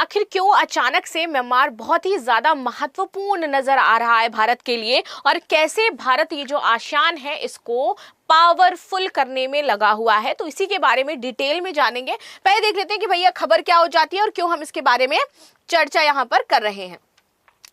आखिर क्यों अचानक से म्यांमार बहुत ही ज्यादा महत्वपूर्ण नजर आ रहा है भारत के लिए, और कैसे भारत ये जो आसियान है इसको पावरफुल करने में लगा हुआ है, तो इसी के बारे में डिटेल में जानेंगे। पहले देख लेते हैं कि भैया खबर क्या हो जाती है और क्यों हम इसके बारे में चर्चा यहां पर कर रहे हैं।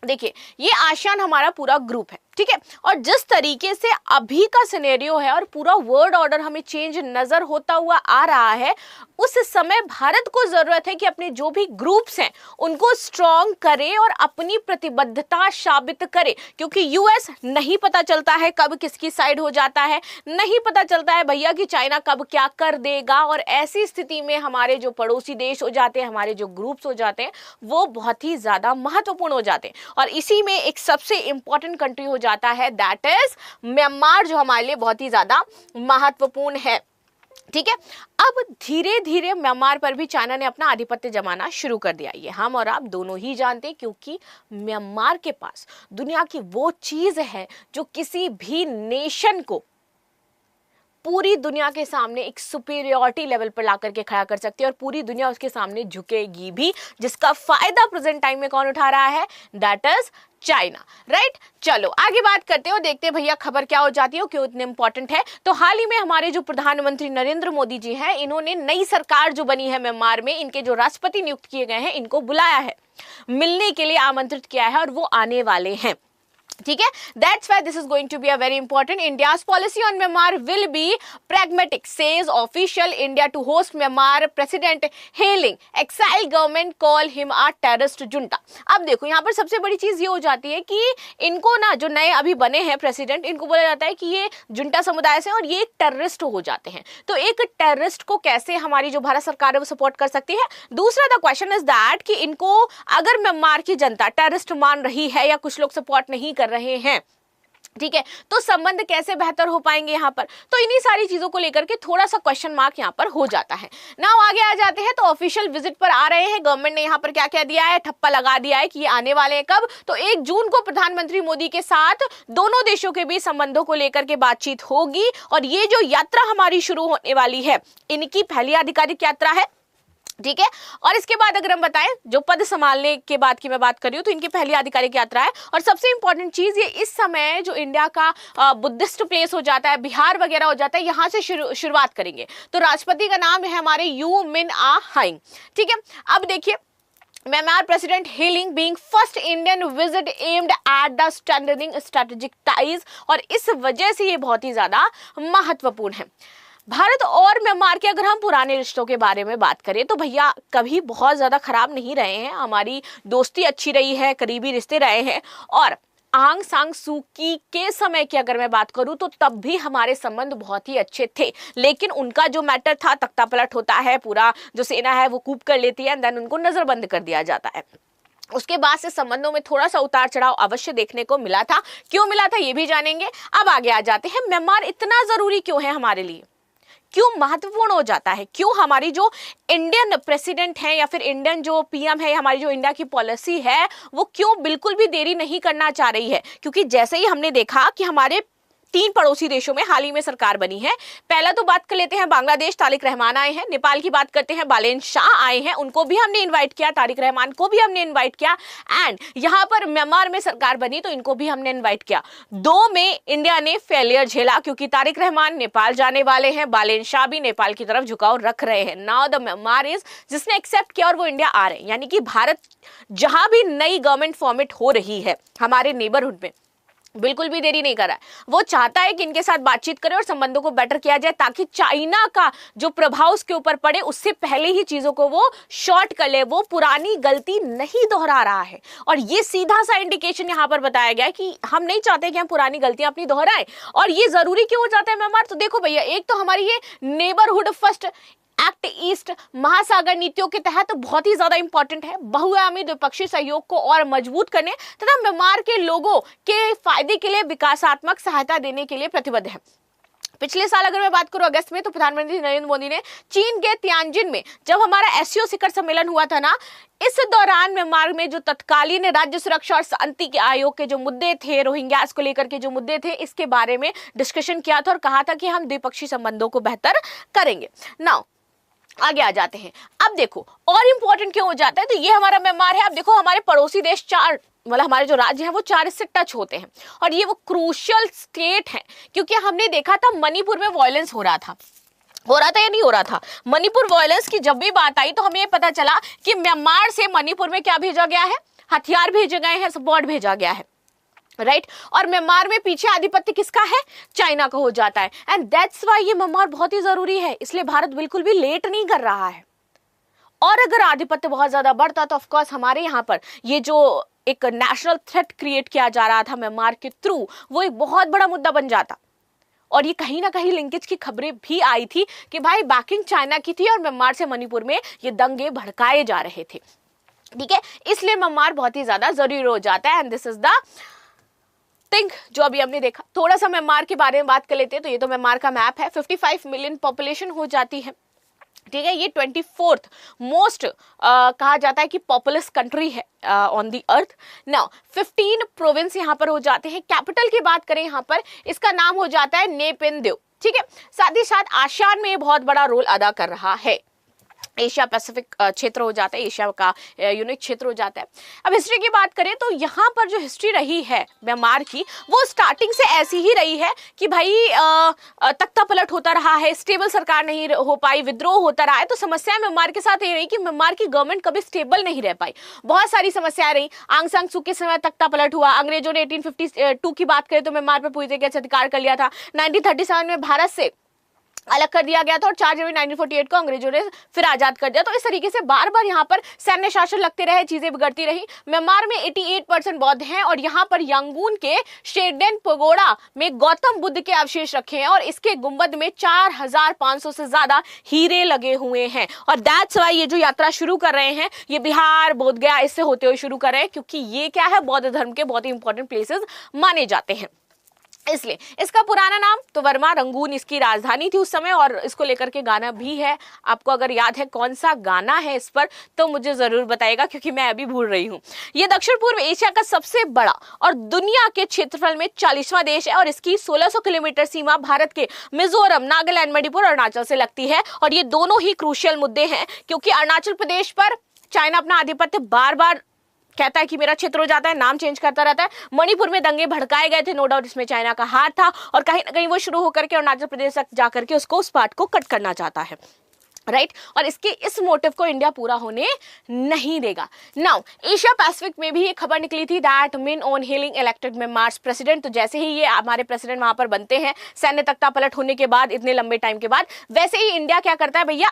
देखिए, ये आसियान हमारा पूरा ग्रुप है, ठीक है, और जिस तरीके से अभी का सिनेरियो है और पूरा वर्ल्ड ऑर्डर हमें चेंज नजर होता हुआ आ रहा है, उस समय भारत को जरूरत है कि अपने जो भी ग्रुप्स हैं उनको स्ट्रॉन्ग करे और अपनी प्रतिबद्धता साबित करे, क्योंकि यूएस नहीं पता चलता है कब किसकी साइड हो जाता है, नहीं पता चलता है भैया कि चाइना कब क्या कर देगा, और ऐसी स्थिति में हमारे जो पड़ोसी देश हो जाते हैं, हमारे जो ग्रुप्स हो जाते हैं, वो बहुत ही ज्यादा महत्वपूर्ण हो जाते हैं। और इसी में एक सबसे इंपॉर्टेंट कंट्री हो जाता है, दैट इज म्यांमार, जो हमारे लिए बहुत ही ज्यादा महत्वपूर्ण है, ठीक है। अब धीरे धीरे म्यांमार पर भी चाइना ने अपना आधिपत्य जमाना शुरू कर दिया, ये हम और आप दोनों ही जानते हैं, क्योंकि म्यांमार के पास दुनिया की वो चीज है जो किसी भी नेशन को पूरी दुनिया के सामने एक सुपीरियरिटी लेवल पर ला करके खड़ा कर सकती है, और पूरी दुनिया उसके सामने झुकेगी भी, जिसका फायदा प्रेजेंट टाइम में कौन उठा रहा है, दैट इज चाइना, राइट। चलो आगे बात करते हैं और देखते हैं भैया खबर क्या हो जाती है, क्यों इतने इंपॉर्टेंट है। तो हाल ही में हमारे जो प्रधानमंत्री नरेंद्र मोदी जी हैं, इन्होंने नई सरकार जो बनी है म्यांमार में, इनके जो राष्ट्रपति नियुक्त किए गए हैं, इनको बुलाया है, मिलने के लिए आमंत्रित किया है, और वो आने वाले हैं, ठीक है। That's why this is going to be a very important. India's policy on Myanmar will be pragmatic, says official India to host Myanmar president hailing exile government call him a terrorist junta। अब देखो यहाँ पर सबसे बड़ी चीज ये हो जाती है कि इनको ना, जो नए अभी बने हैं प्रेसिडेंट, इनको बोला जाता है कि ये जुंटा समुदाय से और ये एक टेररिस्ट हो जाते हैं। तो एक टेररिस्ट को कैसे हमारी जो भारत सरकार है वो सपोर्ट कर सकती है। दूसरा द क्वेश्चन इज दैट कि इनको अगर म्यांमार की जनता टेररिस्ट मान रही है या कुछ लोग सपोर्ट नहीं कर रहे हैं, ठीक है, तो संबंध कैसे बेहतर हो पाएंगे यहाँ पर। तो इन्हीं सारी चीजों को लेकर के थोड़ा सा क्वेश्चन मार्क यहाँ पर हो जाता है। नाउ आगे आ जाते हैं, तो ऑफिशियल विजिट पर आ रहे हैं, गवर्नमेंट ने यहाँ पर क्या क्या दिया है, ठप्पा लगा दिया है कि ये आने वाले हैं कब, तो 1 जून को प्रधानमंत्री मोदी के साथ दोनों देशों के बीच संबंधों को लेकर के बातचीत होगी, और ये जो यात्रा हमारी शुरू होने वाली है, इनकी पहली आधिकारिक यात्रा है, ठीक है। और इसके बाद अगर हम बताएं, जो पद संभालने के बाद की मैं बात कर रही हूं, तो इनकी पहली आधिकारिक यात्रा है। और सबसे इंपॉर्टेंट चीज, ये इस समय जो इंडिया का बुद्धिस्ट प्लेस हो जाता है, बिहार वगैरह हो जाता है, यहां से शुरुआत करेंगे। तो राष्ट्रपति का नाम है हमारे यू मिन आ हाइंग, ठीक है। अब देखिए, Myanmar president hailing being first Indian visit aimed at the strengthening strategic ties, और इस वजह से ये बहुत ही ज्यादा महत्वपूर्ण है। भारत और म्यांमार के अगर हम पुराने रिश्तों के बारे में बात करें, तो भैया कभी बहुत ज्यादा खराब नहीं रहे हैं, हमारी दोस्ती अच्छी रही है, करीबी रिश्ते रहे हैं। और आंग सांग सू की के समय की अगर मैं बात करूं, तो तब भी हमारे संबंध बहुत ही अच्छे थे, लेकिन उनका जो मैटर था, तख्ता पलट होता है, पूरा जो सेना है वो कूप कर लेती है, देन उनको नजरबंद कर दिया जाता है। उसके बाद से संबंधों में थोड़ा सा उतार चढ़ाव अवश्य देखने को मिला था, क्यों मिला था ये भी जानेंगे। अब आगे आ जाते हैं, म्यांमार इतना जरूरी क्यों है हमारे लिए, क्यों महत्वपूर्ण हो जाता है, क्यों हमारी जो इंडियन प्रेसिडेंट है या फिर इंडियन जो पीएम है, हमारी जो इंडिया की पॉलिसी है, वो क्यों बिल्कुल भी देरी नहीं करना चाह रही है। क्योंकि जैसे ही हमने देखा कि हमारे 3 पड़ोसी देशों में हाल ही में सरकार बनी है। पहला तो बात कर लेते हैं बांग्लादेश, तारिक रहमान आए हैं। नेपाल की बात करते हैं, बालेन शाह आए हैं, उनको भी हमने इनवाइट किया, तारिक रहमान को भी हमने इनवाइट किया। एंड यहाँ पर म्यांमार में सरकार बनी तो इनको भी हमने इनवाइट किया। 2 में इंडिया ने फेलियर झेला, क्योंकि तारिक रहमान नेपाल जाने वाले हैं, बालेन शाह भी नेपाल की तरफ झुकाव रख रहे हैं। नाउ द म्यांमार इज, जिसने एक्सेप्ट किया और वो इंडिया आ रहे हैं, यानी कि भारत जहां भी नई गवर्नमेंट फॉर्मेट हो रही है हमारे नेबरहुड में, बिल्कुल भी देरी नहीं कर रहा है। वो चाहता है कि इनके साथ बातचीत करें और संबंधों को बेटर किया जाए, ताकि चाइना का जो प्रभाव उसके ऊपर पड़े, उससे पहले ही चीजों को वो शॉर्ट कर ले। वो पुरानी गलती नहीं दोहरा रहा है, और ये सीधा सा इंडिकेशन यहाँ पर बताया गया है कि हम नहीं चाहते कि हम पुरानी गलतियां अपनी दोहराएं। और ये जरूरी क्यों हो जाता है म्यांमार, तो देखो भैया, एक तो हमारी ये नेबरहुड फर्स्ट एक्ट ईस्ट महासागर नीतियों के तहत बहुत ही ज्यादा इंपॉर्टेंट है, बहुआयामी द्विपक्षीय सहयोग को और मजबूत करने तथा म्यांमार के लोगों के फायदे के लिए विकासात्मक सहायता देने के लिए प्रतिबद्ध है। पिछले साल अगर मैं बात करूं अगस्त में, तो प्रधानमंत्री नरेंद्र मोदी ने चीन के तियानजिन में जब हमारा एससीओ शिखर सम्मेलन हुआ था ना, इस दौरान म्यांमार में जो तत्कालीन राज्य सुरक्षा और शांति के आयोग के जो मुद्दे थे, रोहिंग्या को लेकर के जो मुद्दे थे, इसके बारे में डिस्कशन किया था और कहा था कि हम द्विपक्षीय संबंधों को बेहतर करेंगे। नाउ आगे आ जाते हैं। अब देखो और इंपॉर्टेंट क्यों हो जाता है, तो ये हमारा म्यांमार है। अब देखो हमारे पड़ोसी देश चार, मतलब हमारे जो राज्य हैं वो चार इससे टच होते हैं और ये वो क्रूशियल स्टेट है, क्योंकि हमने देखा था मणिपुर में वायलेंस हो रहा था या नहीं हो रहा था। मणिपुर वायलेंस की जब भी बात आई तो हमें पता चला कि म्यांमार से मणिपुर में क्या भेजा गया है, हथियार भेजे गए हैं, सपोर्ट भेजा गया है, राइट और म्यांमार में पीछे आधिपत्य किसका है, चाइना का हो जाता है। एंड दैट्स व्हाई ये म्यांमार बहुत ही जरूरी है, इसलिए भारत बिल्कुल भी लेट नहीं कर रहा है। और अगर आधिपत्य बहुत ज्यादा बढ़ता तो ऑफकोर्स हमारे यहाँ पर ये जो एक नेशनल थ्रेट क्रिएट किया जा रहा था म्यांमार के थ्रू, वो एक बहुत बड़ा मुद्दा बन जाता। और ये कहीं ना कहीं लिंकेज की खबरें भी आई थी कि भाई बैकिंग चाइना की थी और म्यांमार से मणिपुर में ये दंगे भड़काए जा रहे थे, ठीक है। इसलिए म्यांमार बहुत ही ज्यादा जरूरी हो जाता है। And this is the thing जो अभी हमने देखा। थोड़ा सा म्यांमार के बारे में बात कर लेते हैं। तो ये तो म्यांमार का मैप है, 55 मिलियन पॉपुलेशन हो जाती है, ठीक है। ये 24th मोस्ट कहा जाता है कि पॉपुलस कंट्री है on the earth. Now 15 province यहाँ पर हो जाते हैं। कैपिटल की बात करें यहाँ पर, इसका नाम हो जाता है नेपिंदो, ठीक है। साथ ही साथ आसियान में बहुत बड़ा रोल अदा कर रहा है। एशिया पैसिफिक क्षेत्र हो जाता है, एशिया का यूनिक क्षेत्र हो जाता है। अब हिस्ट्री की बात करें तो यहाँ पर जो हिस्ट्री रही है म्यांमार की, वो स्टार्टिंग से ऐसी ही रही है कि भाई तख्ता पलट होता रहा है, स्टेबल सरकार नहीं हो पाई, विद्रोह होता रहा है। तो समस्या म्यांमार के साथ ये रही कि म्यांमार की गवर्नमेंट कभी स्टेबल नहीं रह पाई, बहुत सारी समस्याएं रही। आंग सान सू के समय तख्ता पलट हुआ, अंग्रेजों ने 1852 की बात करें तो म्यांमार पर पूरी तरीके से अधिकार कर लिया था। 1937 में भारत से अलग कर दिया गया था और 4 जनवरी 1948 को अंग्रेजों ने फिर आजाद कर दिया। तो इस तरीके से बार बार यहाँ पर सैन्य शासन लगते रहे, चीजें बिगड़ती रही। म्यांमार में 88% बौद्ध हैं और यहाँ पर यांगून के शेरडेन पगोड़ा में गौतम बुद्ध के अवशेष रखे हैं और इसके गुंबद में 4500 से ज्यादा हीरे लगे हुए हैं। और दैट्स व्हाई ये जो यात्रा शुरू कर रहे हैं ये बिहार, बोध गया इससे होते हुए शुरू कर रहे हैं, क्योंकि ये क्या है, बौद्ध धर्म के बहुत ही इंपॉर्टेंट प्लेसेस माने जाते हैं। इसलिए इसका पुराना नाम तो वर्मा, रंगून इसकी राजधानी थी उस समय। और इसको लेकर के गाना भी है, आपको अगर याद है कौन सा गाना है इस पर तो मुझे जरूर बताइएगा, क्योंकि मैं अभी भूल रही हूँ। ये दक्षिण पूर्व एशिया का सबसे बड़ा और दुनिया के क्षेत्रफल में 40वां देश है और इसकी 1600 किलोमीटर सीमा भारत के मिजोरम, नागालैंड, मणिपुर, अरुणाचल से लगती है। और ये दोनों ही क्रूशियल मुद्दे हैं, क्योंकि अरुणाचल प्रदेश पर चाइना अपना आधिपत्य बार बार कहता है कि मेरा क्षेत्र हो जाता है, नाम चेंज करता रहता है। मणिपुर में दंगे भड़काए गए थे, नो डाउट इसमें चाइना का हाथ था और कहीं ना कहीं वो शुरू होकर के अरुणाचल प्रदेश तक जाकर के उसको, उस पार्ट को कट करना चाहता है, राइट और इसके इस मोटिव को इंडिया पूरा होने नहीं देगा। नाउ एशिया पैसिफिक में भी एक खबर निकली थी दैट मिन on hailing elected Myanmar president. तो जैसे ही ये हमारे प्रेसिडेंट वहां पर बनते हैं सैन्य तख्ता पलट होने के बाद, इतने लंबे टाइम के बाद, वैसे ही इंडिया क्या करता है, भैया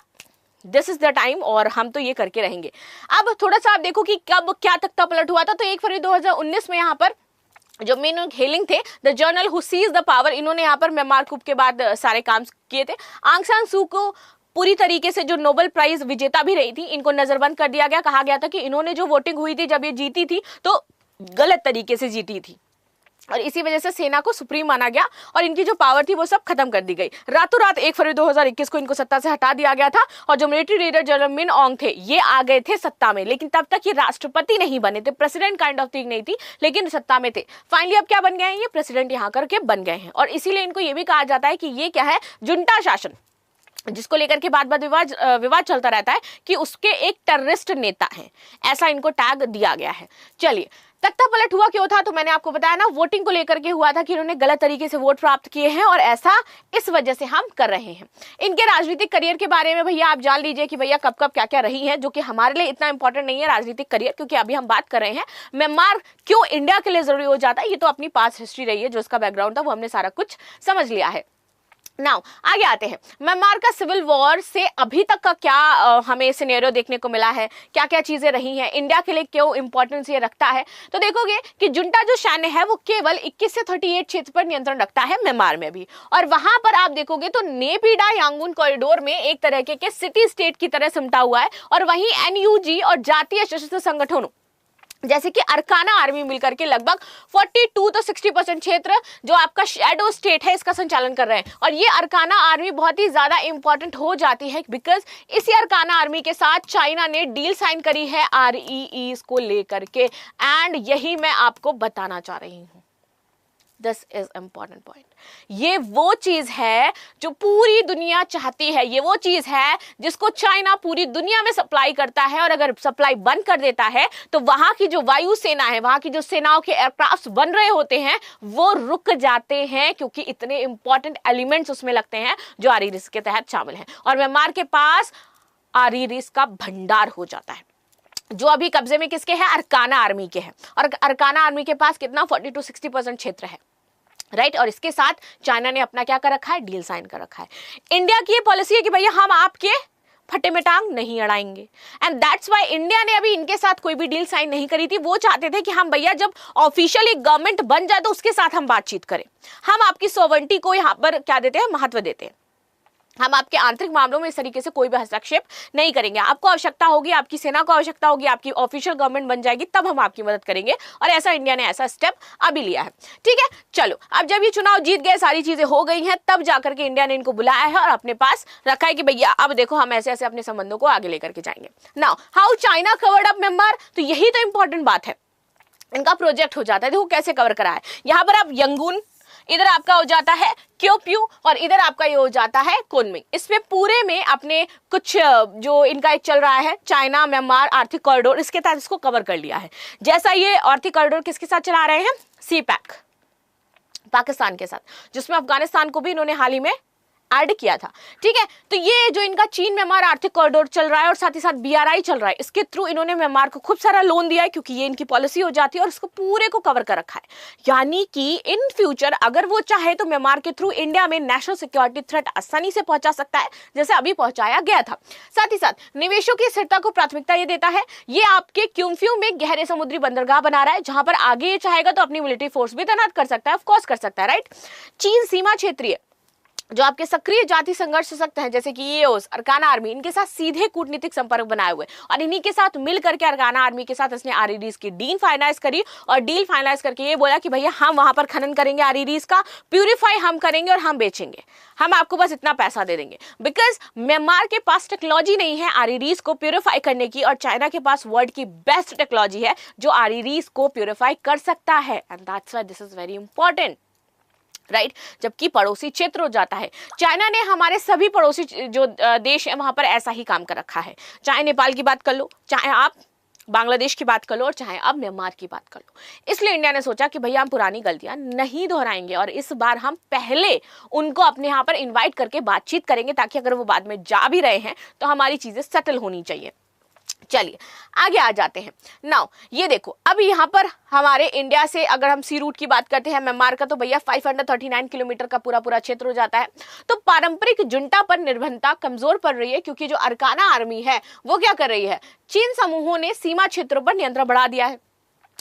दिस इज द टाइम और हम तो ये करके रहेंगे। अब थोड़ा सा आप देखो कि कब क्या तख्ता पलट हुआ था। तो 1 फरवरी 2019 में यहाँ पर जो मिन ऑन हेलिंग थे, the journal who seize the power, इन्होंने यहाँ पर म्यांमार कूप के बाद सारे काम किए थे। आंग सान सू को पूरी तरीके से जो नोबेल प्राइज विजेता भी रही थी, इनको नजरबंद कर दिया गया। कहा गया था कि इन्होंने जो वोटिंग हुई थी जब ये जीती थी तो गलत तरीके से जीती थी और इसी वजह से सेना को सुप्रीम माना गया और इनकी जो पावर थी वो सब खत्म कर दी गई। रातों रात 1 फरवरी 2021 को इनको सत्ता से हटा दिया गया था और जो मिलिट्री लीडर जनरल मिन ऑन्ग थे ये आ गए थे सत्ता में, लेकिन तब तक ये राष्ट्रपति नहीं बने थे, प्रेसिडेंट काइंड ऑफ थिंग नहीं थी, लेकिन सत्ता में थे। फाइनली अब क्या बन गए हैं, ये प्रेसिडेंट यहाँ करके बन गए हैं और इसीलिए इनको ये भी कहा जाता है कि ये क्या है, जुंटा शासन, जिसको लेकर के बात विवाद चलता रहता है कि उसके एक टेररिस्ट नेता हैं, ऐसा इनको टैग दिया गया है। चलिए तख्ता पलट हुआ क्यों था, तो मैंने आपको बताया ना, वोटिंग को लेकर के हुआ था कि इन्होंने गलत तरीके से वोट प्राप्त किए हैं और ऐसा इस वजह से हम कर रहे हैं। इनके राजनीतिक करियर के बारे में भैया आप जान लीजिए कि भैया कब कब क्या क्या रही है, जो कि हमारे लिए इतना इंपॉर्टेंट नहीं है राजनीतिक करियर, क्योंकि अभी हम बात कर रहे हैं म्यांमार क्यों इंडिया के लिए जरूरी हो जाता है। ये तो अपनी पास्ट हिस्ट्री रही है, जो इसका बैकग्राउंड था वो हमने सारा कुछ समझ लिया है। नाउ आगे आते हैं, म्यांमार का सिविल वॉर से अभी तक का क्या हमें सिनेरियो देखने को मिला है, क्या क्या चीजें रही हैं, इंडिया के लिए क्यों इंपॉर्टेंस ये रखता है। तो देखोगे कि जुंटा जो सैन्य है वो केवल 21 से 38 क्षेत्र पर नियंत्रण रखता है म्यांमार में भी, और वहां पर आप देखोगे तो नेपिडा यांगून कॉरिडोर में एक तरह के सिटी स्टेट की तरह सिमटा हुआ है, और वहीं NUG और जातीय सशस्त्र संगठनों जैसे कि अरकाना आर्मी मिलकर के लगभग 42 तो 60% क्षेत्र जो आपका शैडो स्टेट है इसका संचालन कर रहे हैं। और ये अरकाना आर्मी बहुत ही ज्यादा इंपॉर्टेंट हो जाती है बिकॉज इसी अरकाना आर्मी के साथ चाइना ने डील साइन करी है REE को लेकर के, एंड यही मैं आपको बताना चाह रही हूं। This is important point. ये वो चीज है जो पूरी दुनिया चाहती है, ये वो चीज है जिसको चाइना पूरी दुनिया में सप्लाई करता है, और अगर सप्लाई बंद कर देता है तो वहां की जो वायु सेना है, वहां की जो सेनाओं के एयरक्राफ्ट बन रहे होते हैं वो रुक जाते हैं, क्योंकि इतने इंपॉर्टेंट एलिमेंट्स उसमें लगते हैं जो आरईडीएस के तहत शामिल हैं। और म्यांमार के पास आरईडीएस का भंडार हो जाता है, जो अभी कब्जे में किसके है? अरकाना आर्मी के हैं। और अरकाना आर्मी के पास कितना 40 to 60% क्षेत्र है, राइट। और इसके साथ चाइना ने अपना क्या कर रखा है? डील साइन कर रखा है। इंडिया की ये पॉलिसी है कि भैया हम आपके फटे में टांग नहीं अड़ाएंगे, एंड दैट्स व्हाई इंडिया ने अभी इनके साथ कोई भी डील साइन नहीं करी थी। वो चाहते थे कि हम भैया जब ऑफिशियली गवर्नमेंट बन जाए तो उसके साथ हम बातचीत करें, हम आपकी सॉवरेंटी को यहां पर क्या देते हैं? महत्व देते हैं। हम आपके आंतरिक मामलों में इस तरीके से कोई भी हस्तक्षेप नहीं करेंगे। आपको आवश्यकता होगी, आपकी सेना को आवश्यकता होगी, आपकी ऑफिशियल गवर्नमेंट बन जाएगी, तब हम आपकी मदद करेंगे। और ऐसा इंडिया ने ऐसा स्टेप अभी लिया है, ठीक है। चलो, अब जब ये चुनाव जीत गए, सारी चीजें हो गई हैं, तब जाकर के इंडिया ने इनको बुलाया है और अपने पास रखा है कि भैया अब देखो हम ऐसे ऐसे अपने संबंधों को आगे लेकर के जाएंगे। Now how China covered up Myanmar, तो यही तो इंपॉर्टेंट बात है। इनका प्रोजेक्ट हो जाता है, देखो कैसे कवर करा है। यहां पर आप यंगून, इधर आपका हो जाता है क्योप्यू, और इधर आपका ये हो जाता है कुनमिंग। इसमें पूरे में अपने कुछ जो इनका एक चल रहा है चाइना म्यांमार आर्थिक कॉरिडोर, इसके तहत इसको कवर कर लिया है। जैसा ये आर्थिक कॉरिडोर किसके साथ चला रहे हैं? सीपैक, पाकिस्तान के साथ, जिसमें अफगानिस्तान को भी इन्होंने हाल ही में ऐड किया था, ठीक है। तो ये जो इनका चीन म्यांमार आर्थिक कॉरिडोर चल रहा है और साथ ही साथ बीआरआई चल रहा है, इसके थ्रू इन्होंने म्यांमार को खूब सारा लोन दिया है, क्योंकि ये इनकी पॉलिसी हो जाती है, और इसको पूरे को कवर कर रखा है। यानी कि इन फ्यूचर अगर वो चाहे तो म्यांमार के थ्रू इंडिया में नेशनल सिक्योरिटी थ्रेट आसानी से पहुंचा सकता है, जैसे अभी पहुंचाया गया था। साथ ही साथ निवेशों की स्थिरता को प्राथमिकता ये देता है। ये आपके क्यूम्फ्यू में गहरे समुद्री बंदरगाह बना रहा है, जहां पर आगे ये चाहेगा तो अपनी मिलिट्री फोर्स भी तैनात कर सकता है, ऑफकोर्स कर सकता है, राइट। चीन सीमा क्षेत्रीय जो आपके सक्रिय जाति संघर्ष सशक्त हैं, जैसे कि ईओस, अरकाना आर्मी, इनके साथ सीधे कूटनीतिक संपर्क बनाए हुए, और इन्हीं के साथ मिल करके अरकाना आर्मी के साथ इसने आरईडीएस की डील फाइनलाइज करी, और डील फाइनलाइज करके ये बोला कि भैया हम वहां पर खनन करेंगे आरईडीएस का, प्यूरिफाई हम करेंगे और हम बेचेंगे, हम आपको बस इतना पैसा दे देंगे। बिकॉज म्यांमार के पास टेक्नोलॉजी नहीं है आरईडीएस को प्यूरिफाई करने की, और चाइना के पास वर्ल्ड की बेस्ट टेक्नोलॉजी है जो आरईडीएस को प्यूरिफाई कर सकता है, and that's why this is very important, right. जबकि पड़ोसी क्षेत्र हो जाता है, चाइना ने हमारे सभी पड़ोसी जो देश है वहां पर ऐसा ही काम कर रखा है। चाहे नेपाल की बात कर लो, चाहे आप बांग्लादेश की बात कर लो, और चाहे अब म्यांमार की बात कर लो। इसलिए इंडिया ने सोचा कि भैया हम पुरानी गलतियां नहीं दोहराएंगे, और इस बार हम पहले उनको अपने यहाँ पर इन्वाइट करके बातचीत करेंगे, ताकि अगर वो बाद में जा भी रहे हैं तो हमारी चीजें सेटल होनी चाहिए। चलिए आगे आ जाते हैं। नाउ ये देखो, अब यहाँ पर हमारे इंडिया से अगर हम सी रूट की बात करते हैं म्यांमार का, तो भैया 539 किलोमीटर का पूरा पूरा क्षेत्र हो जाता है। तो पारंपरिक जुंटा पर निर्भरता कमजोर पड़ रही है, क्योंकि जो अरकाना आर्मी है वो क्या कर रही है? चीन समूहों ने सीमा क्षेत्रों पर नियंत्रण बढ़ा दिया है,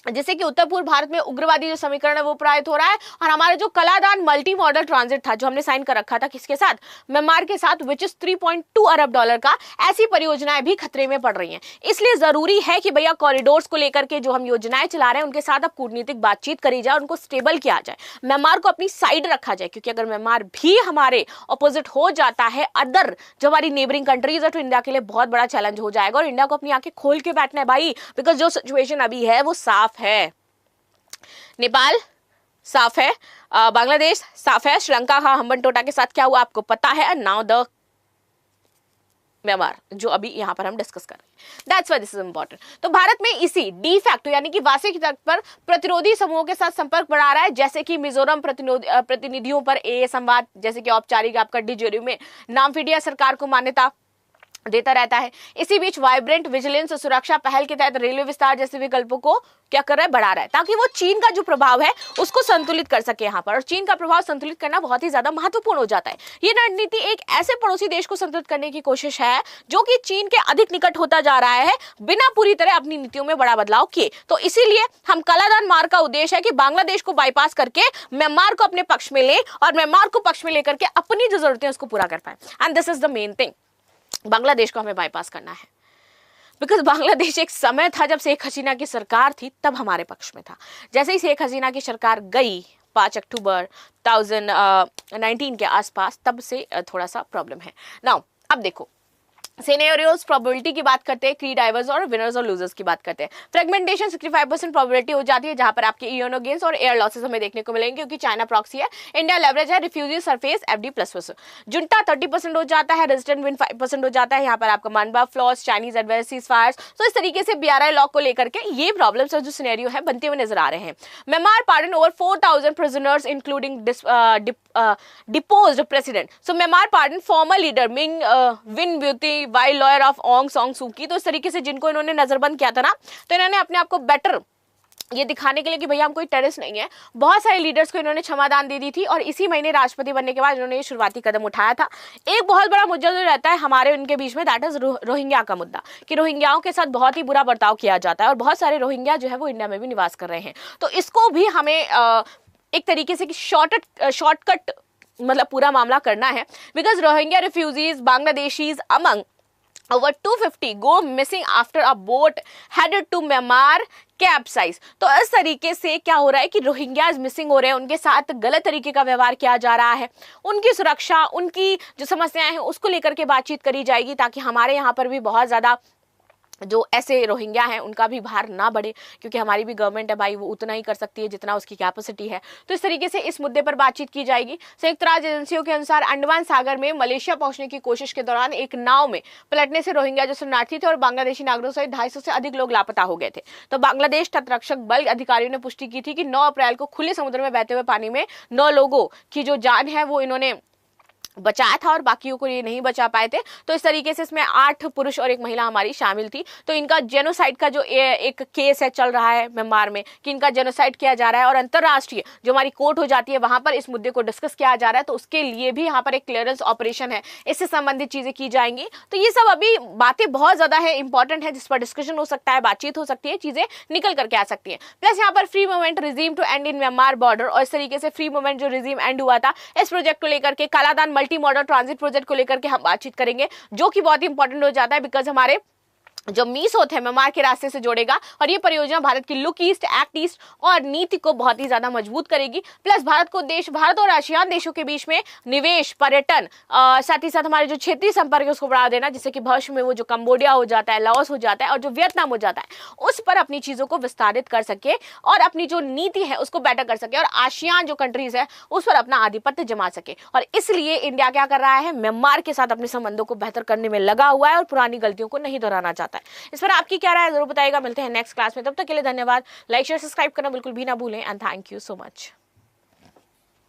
जैसे कि उत्तर पूर्व भारत में उग्रवादी जो समीकरण है वो प्रभावित हो रहा है। और हमारा जो कलादान मल्टी मॉडल ट्रांजिट था जो हमने साइन कर रखा था किसके साथ? म्यांमार के साथ, विच इज 3.2 अरब डॉलर का, ऐसी परियोजनाएं भी खतरे में पड़ रही हैं। इसलिए जरूरी है कि भैया कॉरिडोर्स को लेकर के जो हम योजनाएं चला रहे हैं उनके साथ अब कूटनीतिक बातचीत करी जाए, उनको स्टेबल किया जाए, म्यांमार को अपनी साइड रखा जाए, क्योंकि अगर म्यांमार भी हमारे ऑपोजिट हो जाता है अदर जो हमारी नेबरिंग कंट्रीज है, तो इंडिया के लिए बहुत बड़ा चैलेंज हो जाएगा, और इंडिया को अपनी आंखें खोल के बैठना है भाई, बिकॉज जो सिचुएशन अभी है वो साफ है। नेपाल साफ है, बांग्लादेश साफ है, श्रीलंका का हम्बनटोटा के साथ क्या हुआ आपको पता है, नाउ द म्यांमार जो अभी यहां पर हम डिस्कस कर रहे हैं। That's why this is important. तो भारत में इसी डी फैक्टो यानी कि वास्तविक तर्क पर प्रतिरोधी समूहों के साथ संपर्क बढ़ा रहा है, जैसे कि मिजोरम प्रतिनिधियों पर ए संवाद, जैसे कि औपचारिक आपका डिजोरी में नामफिडिया सरकार को मान्यता देता रहता है। इसी बीच वाइब्रेंट विजिलेंस और सुरक्षा पहल के तहत रेलवे विस्तार जैसे विकल्पों को क्या कर रहा है? बढ़ा रहा है, ताकि वो चीन का जो प्रभाव है उसको संतुलित कर सके यहाँ पर। और चीन का प्रभाव संतुलित करना बहुत ही ज्यादा महत्वपूर्ण हो जाता है। ये रणनीति एक ऐसे पड़ोसी देश को संतुलित करने की कोशिश है जो कि चीन के अधिक निकट होता जा रहा है, बिना पूरी तरह अपनी नीतियों में बड़ा बदलाव किए। तो इसीलिए हम कालादान मार्ग का उद्देश्य है कि बांग्लादेश को बाईपास करके म्यांमार को अपने पक्ष में ले, और म्यांमार को पक्ष में लेकर के अपनी जो जरूरतें उसको पूरा कर पाए। And this is the main thing, Bangladesh को हमें बाईपास करना है, बिकॉज बांग्लादेश एक समय था जब शेख हसीना की सरकार थी तब हमारे पक्ष में था। जैसे ही शेख हसीना की सरकार गई 5 अक्टूबर 2019 के आसपास, तब से थोड़ा सा प्रॉब्लम है। नाउ अब देखो, सिनेरियोस प्रोबेबिलिटी की बात करते हैं, क्री डाइवर्स और विनर्स और लूजर्स की बात करते हैं। फ्रेगमेंटेशन 65% प्रोबेबिलिटी हो जाती है, जहां पर आपके इयोनो गेन्स और एयर लॉसेस हमें देखने को मिलेंगे, क्योंकि चाइना प्रॉक्सी है, इंडिया लेवरेज है, रिफ्यूजी सरफेस FD++। जुंटा 30% हो जाता है, रेजिस्टेंट विन 5% हो जाता है, यहाँ पर आपका मानबा फ्लॉस, चाइनीज एडवर्सरी फायर्स। तो इस तरीके से BRI लॉक को लेकर के ये प्रॉब्लम्स जो सिनेरियो है बनते हुए नजर आ रहे हैं। Myanmar pardon over 4000 prisoners including deposed president. So Myanmar pardon former leader Ming Win beauty wild lawyer of Aung San Suu Kyi. तो इस तरीके से जिनको इन्होंने नजरबंद किया था ना, तो इन्होंने अपने आप को बेटर ये दिखाने के लिए कि भैया हम कोई टेररिस्ट नहीं है, बहुत सारे लीडर्स को इन्होंने क्षमादान दे दी थी, और इसी महीने राष्ट्रपति बनने के बाद इन्होंने ये शुरुआती कदम उठाया था। एक बहुत बड़ा मुद्दा जो रहता है हमारे उनके बीच में, दैट इज रोहिंग्या का मुद्दा, कि रोहिंग्याओं के साथ बहुत ही बुरा बर्ताव किया जाता है, और बहुत सारे रोहिंग्या जो है वो इंडिया में भी निवास कर रहे हैं। तो इसको भी हमें एक तरीके से शॉर्टकट मतलब पूरा मामला करना है, because Rohingya refugees Bangladeshis among over 250 go missing after a boat headed to Myanmar capsize. तो इस तरीके से क्या हो रहा है कि रोहिंग्याज मिसिंग हो रहे हैं, उनके साथ गलत तरीके का व्यवहार किया जा रहा है, उनकी सुरक्षा, उनकी जो समस्याएं हैं उसको लेकर के बातचीत करी जाएगी, ताकि हमारे यहाँ पर भी बहुत ज्यादा जो ऐसे रोहिंग्या हैं उनका भी भार ना बढ़े, क्योंकि हमारी भी गवर्नमेंट है भाई, वो उतना ही कर सकती है जितना उसकी कैपेसिटी है। तो इस तरीके से इस मुद्दे पर बातचीत की जाएगी। संयुक्त राज्य एजेंसियों के अनुसार अंडमान सागर में मलेशिया पहुंचने की कोशिश के दौरान एक नाव में पलटने से रोहिंग्या जो शरणार्थी थे और बांग्लादेशी नागरिकों सहित 250 से अधिक लोग लापता हो गए थे। तो बांग्लादेश तटरक्षक बल अधिकारियों ने पुष्टि की थी कि 9 अप्रैल को खुले समुद्र में बहते हुए पानी में 9 लोगों की जो जान है वो इन्होंने बचाया था, और बाकियों को ये नहीं बचा पाए थे। तो इस तरीके से इसमें 8 पुरुष और 1 महिला हमारी शामिल थी। तो इनका जेनोसाइड का जो एक केस है चल रहा है म्यांमार में, कि इनका जेनोसाइड किया जा रहा है, और अंतरराष्ट्रीय जो हमारी कोर्ट हो जाती है वहां पर इस मुद्दे को डिस्कस किया जा रहा है। तो उसके लिए भी यहाँ पर एक क्लियरेंस ऑपरेशन है, इससे संबंधित चीजें की जाएंगी। तो ये सब अभी बातें बहुत ज्यादा है, इंपॉर्टेंट है, जिस पर डिस्कशन हो सकता है, बातचीत हो सकती है, चीजें निकल करके आ सकती है। प्लस यहाँ पर free movement regime to end in Myanmar border, और इस तरीके से फ्री मूवमेंट जो रिजीम एंड हुआ था, इस प्रोजेक्ट को लेकर के Kaladan multi modal transit project को लेकर के हम बातचीत करेंगे, जो कि बहुत ही इंपॉर्टेंट हो जाता है, बिकॉज हमारे जो मीसो थे म्यांमार के रास्ते से जोड़ेगा, और ये परियोजना भारत की लुक ईस्ट, एक्ट ईस्ट और नीति को बहुत ही ज्यादा मजबूत करेगी। प्लस भारत और आसियान देशों के बीच में निवेश, पर्यटन, साथ ही साथ हमारे जो क्षेत्रीय संपर्क है उसको बढ़ा देना, जिससे कि भविष्य में वो जो कंबोडिया हो जाता है, लाओस हो जाता है और जो वियतनाम हो जाता है, उस पर अपनी चीजों को विस्तारित कर सके और अपनी जो नीति है उसको बेटर कर सके, और आसियान जो कंट्रीज है उस पर अपना आधिपत्य जमा सके। और इसलिए इंडिया क्या कर रहा है, म्यांमार के साथ अपने संबंधों को बेहतर करने में लगा हुआ है और पुरानी गलतियों को नहीं दोहराना चाहता है। इस पर आपकी क्या राय है जरूर बताइएगा। मिलते हैं नेक्स्ट क्लास में, तब तक के लिए धन्यवाद। लाइक शेयर सब्सक्राइब करना बिल्कुल भी ना भूलें, and thank you so much.